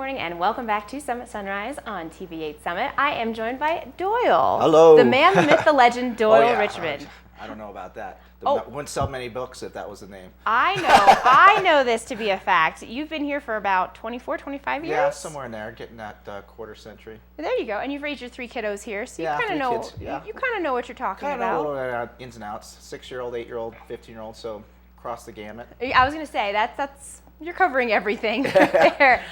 morning and welcome back to Summit Sunrise on TV8 Summit. I am joined by Doyle. Hello. The man, the myth, the legend, Doyle Richmond. I don't know about that. Wouldn't sell many books if that was the name. I know this to be a fact. You've been here for about 24, 25 years? Yeah, somewhere in there, getting that quarter century. There you go. And you've raised your 3 kiddos here, so you kind of know. Kids, yeah. You kind of know what you're talking about. Kind of know a little ins and outs. 6-year-old, 8-year-old, 15-year-old, so across the gamut. I was going to say that's you're covering everything there.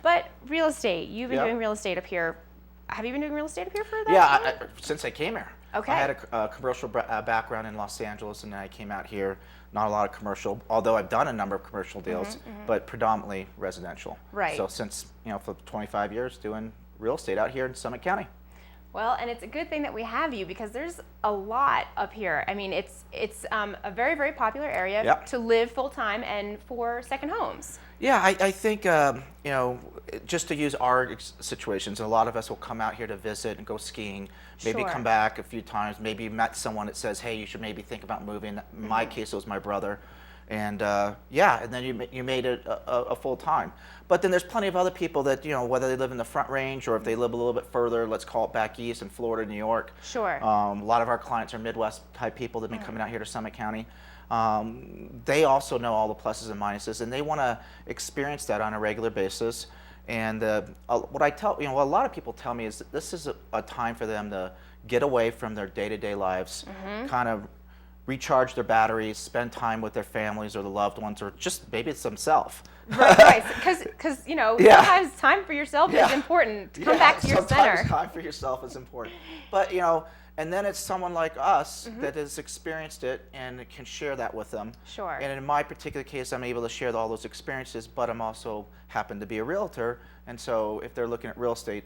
But real estate, you've been doing real estate up here. Have you been doing real estate up here for that? Yeah, since I came here. Okay. I had a commercial background in Los Angeles, and then I came out here. Not a lot of commercial, although I've done a number of commercial deals, but predominantly residential. Right. So since, for 25 years doing real estate out here in Summit County. Well, and it's a good thing that we have you because there's a lot up here. I mean, it's a very, very popular area to live full time and for second homes. Yeah, I think, just to use our situations, a lot of us will come out here to visit and go skiing, maybe come back a few times, maybe you met someone that says, hey, you should maybe think about moving. In my case, it was my brother. And and then you made it a full time. But then there's plenty of other people that, whether they live in the Front Range or if they live a little bit further, let's call it back east in Florida, New York. Sure. A lot of our clients are Midwest type people that have been coming out here to Summit County. They also know all the pluses and minuses, and they want to experience that on a regular basis. And what I tell, what a lot of people tell me is that this is a time for them to get away from their day-to-day lives, kind of recharge their batteries, spend time with their families or the loved ones, or just maybe it's themselves. Right, because sometimes time for yourself is important. Come back to your center. Sometimes time for yourself is important. But and then it's someone like us that has experienced it and can share that with them. Sure. And in my particular case, I'm able to share all those experiences, but I'm also happen to be a realtor, and so if they're looking at real estate,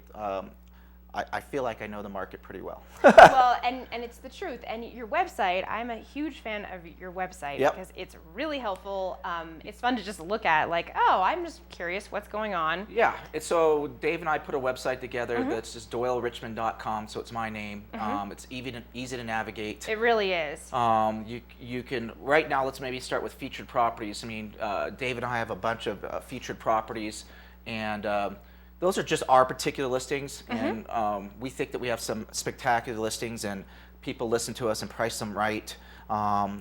I feel like I know the market pretty well. Well, and it's the truth. And your website, I'm a huge fan of your website because it's really helpful. It's fun to just look at, like, oh, I'm just curious what's going on. Yeah. So Dave and I put a website together that's just doylerichmond.com, so it's my name. It's easy to navigate. It really is. You can, right now, let's maybe start with featured properties. I mean, Dave and I have a bunch of featured properties, and those are just our particular listings, and we think that we have some spectacular listings, and people listen to us and price them right.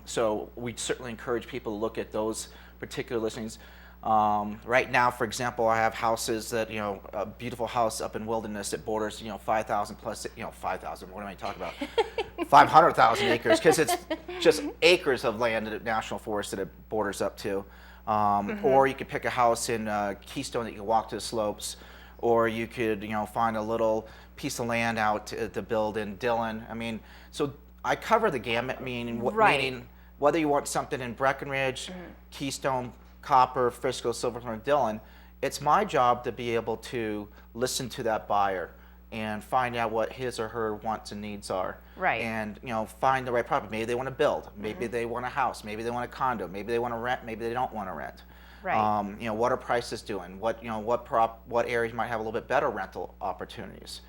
So we certainly encourage people to look at those particular listings. Right now, for example, I have houses that, a beautiful house up in Wilderness that borders, 5,000 plus, 5,000, what am I talking about? 500,000 acres, because it's just acres of land at National Forest that it borders up to. Or you could pick a house in Keystone that you can walk to the slopes. Or you could, find a little piece of land out to build in Dillon. I mean, so I cover the gamut, meaning whether you want something in Breckenridge, Keystone, Copper, Frisco, Silverthorne, Dillon, it's my job to be able to listen to that buyer and find out what his or her wants and needs are. Right. And, find the right property. Maybe they want to build. Maybe they want a house. Maybe they want a condo. Maybe they want to rent. Maybe they don't want to rent. Right. What are prices doing? What areas might have a little bit better rental opportunities?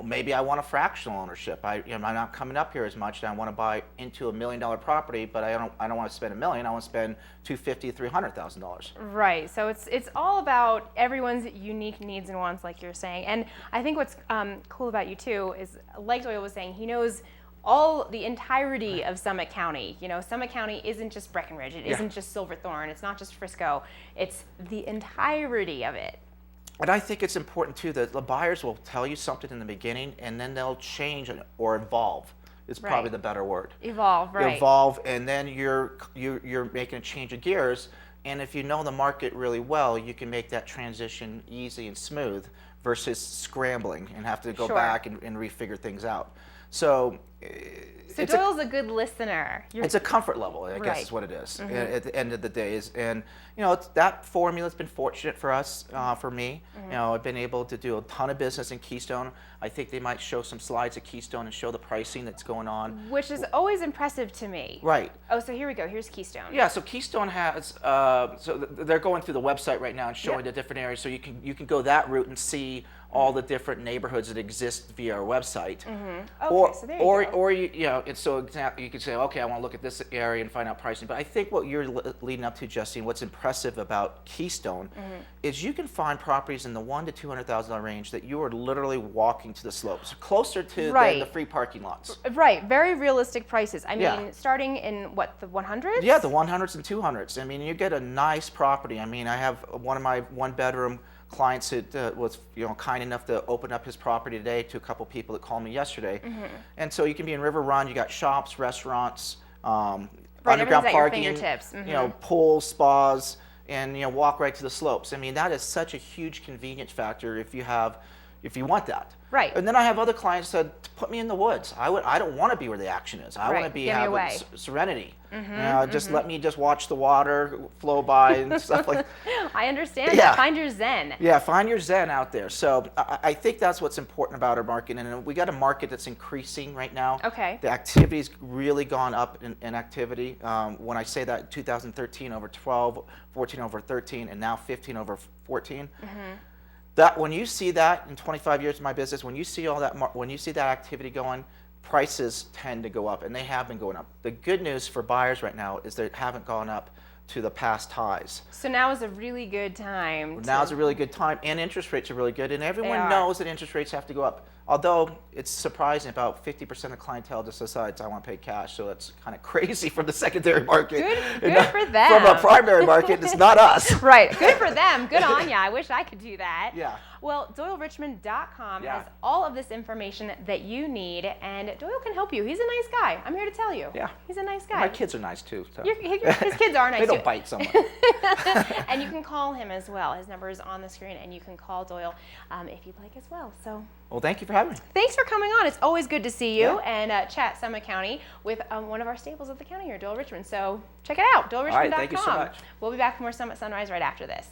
Maybe I want a fractional ownership. I'm not coming up here as much, and I want to buy into $1 million property, but I don't want to spend $1 million. I want to spend $250,000 to $300,000. Right. So it's all about everyone's unique needs and wants, like you're saying. And I think what's cool about you too is, like Doyle was saying, he knows the entirety of Summit County. Summit County isn't just Breckenridge. It isn't just Silverthorne. It's not just Frisco. It's the entirety of it. And I think it's important too that the buyers will tell you something in the beginning, and then they'll change or evolve. Is probably the better word. Evolve, right? Evolve, and then you're making a change of gears. And if you know the market really well, you can make that transition easy and smooth versus scrambling and have to go back and refigure things out. So Doyle's a good listener. It's a comfort level, I guess is what it is at the end of the day. And that formula's been fortunate for us, for me. I've been able to do a ton of business in Keystone. I think they might show some slides at Keystone and show the pricing that's going on. Which is always impressive to me. Right. Oh, so here we go. Here's Keystone. Yeah, so Keystone has, so they're going through the website right now and showing the different areas. So you can go that route and see all the different neighborhoods that exist via our website. Okay, so there you go. or you know, it's so exactly you could say, okay, I want to look at this area and find out pricing. But I think what you're leading up to, Justine, what's impressive about Keystone is you can find properties in the $100,000 to $200,000 range that you are literally walking to the slopes, closer to than the free parking lots. Right, very realistic prices. I mean, Yeah. starting in what, the 100s? Yeah, the 100s and 200s. I mean, you get a nice property. I mean, I have one of my one-bedroom clients that was kind enough to open up his property today to a couple people that called me yesterday. And so you can be in River Run. You got shops, restaurants, underground parking, at your fingertips. pools, spas, and walk right to the slopes. I mean, that is such a huge convenience factor if you want that. Right. And then I have other clients that put me in the woods. I don't want to be where the action is. I want to be having serenity. Just let me just watch the water flow by and stuff like that. I understand that. Find your zen. Yeah, find your zen out there. So I think that's what's important about our market. And we got a market that's increasing right now. Okay. The activity's really gone up in activity. When I say that, 2013 over 12, 14 over 13, and now 15 over 14. That when you see that in 25 years of my business, when you see all that, when you see that activity going, prices tend to go up, and they have been going up. The good news for buyers right now is they haven't gone up to the past highs. So now is a really good time. Now is a really good time, and interest rates are really good, and everyone knows that interest rates have to go up. Although it's surprising, about 50% of clientele just decides I want to pay cash, so that's kind of crazy from the secondary market. Good for them. From a primary market, it's not us. Right, good for them. Good on ya. I wish I could do that. Yeah. Well, DoyleRichmond.com has all of this information that you need, and Doyle can help you. He's a nice guy. I'm here to tell you. Yeah. He's a nice guy. My kids are nice too. So. His kids are nice They too. don't bite someone. And you can call him as well. His number is on the screen, and you can call Doyle if you'd like as well. So. Well, thank you for having me. Thanks for coming on. It's always good to see you and chat Summit County with one of our staples of the county here, Doyle Richmond. So check it out, DoyleRichmond.com. All right, thank you so much. We'll be back for more Summit Sunrise right after this.